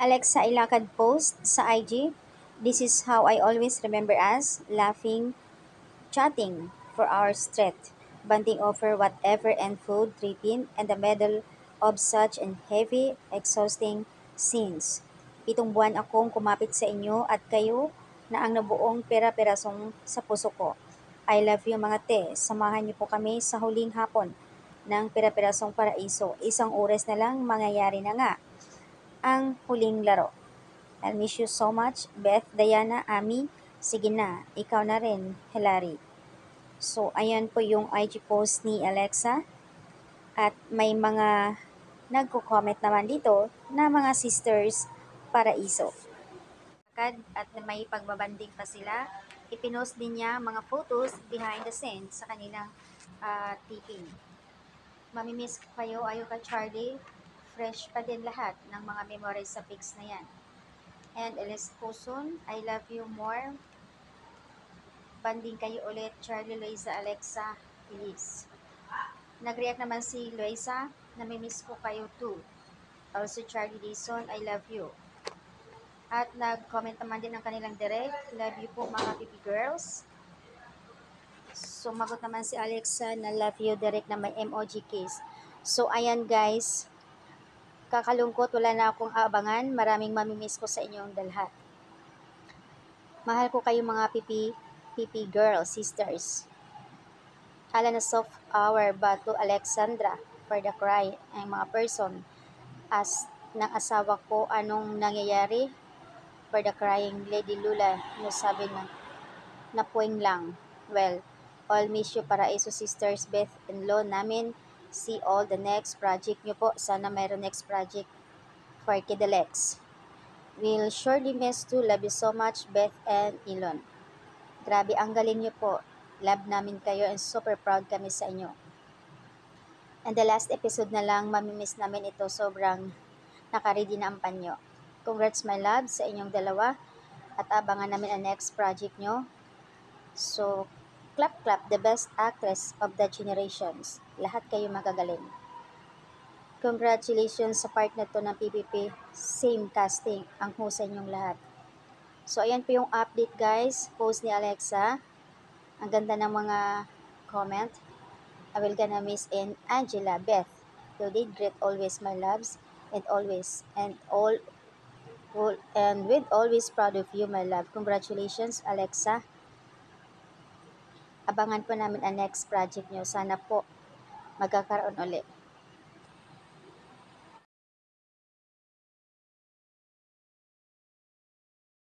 Alexa Ilacad post sa IG. This is how I always remember us, laughing, chatting for hours straight, bonding over whatever and food, tripping, and the middle of such and heavy, exhausting scenes. 7 buwan akong kumapit sa inyo at kayo na ang nabuong pera-perasong sa puso ko. I love you mga te. Samahan niyo po kami sa huling hapon ng pera-perasong paraiso. 1 oras na lang mangyayari na nga ang huling laro. I miss you so much, Beth, Diana, Ami. Sige na, ikaw na rin, Hilary. So, ayan po yung IG post ni Alexa. At may mga nagko-comment naman dito na mga sisters paraiso. At may pagbabanding pa sila. Ipinost din niya mga photos behind the scenes sa kanilang tipping. Mamimiss ko kayo, ayo ka Charlie. Fresh pa din lahat ng mga memories sa pics na yan. And Elis Puson, I love you more. Banding kayo ulit, Charlie, Loisa, Alexa, Elise. Nag-react naman si Loisa, namimiss ko kayo too. Also Charlie Dison, I love you. At nag-comment naman din ang kanilang direct, love you po mga pipi girls. Sumagot naman si Alexa na love you direct na may emoji kiss. So ayan guys, kakalungkot, wala na akong aabangan. Maraming mamimiss ko sa inyong dalhat. Mahal ko kayo mga pipi girl sisters. Hala na soft hour ba to Alexandra for the cry ang mga person as ng asawa ko anong nangyayari for the crying Lady Lula no sabi na puwing lang. Well, all miss you paraiso sisters Beth and Lo namin. See all the next project nyo po. Sana mayroon next project for Kidalex. We'll surely miss to love you so much Beth and Elon. Grabe ang galing nyo po. Love namin kayo and super proud kami sa inyo. And the last episode na lang, mamimiss namin ito. Sobrang nakaready na ang panyo. Congrats my love sa inyong dalawa at abangan namin ang next project nyo. So, clap clap, the best actress of the generations. Lahat kayo magagaling. Congratulations sa part na to ng PPP. Same casting. Ang husay nyong lahat. So, ayan po yung update guys. Post ni Alexa. Ang ganda ng mga comment. I will gonna miss in Angela, Beth. You did great always, my loves. And always. And with always proud of you, my love. Congratulations, Alexa. Abangan po namin ang next project nyo. Sana po magkakaroon ulit.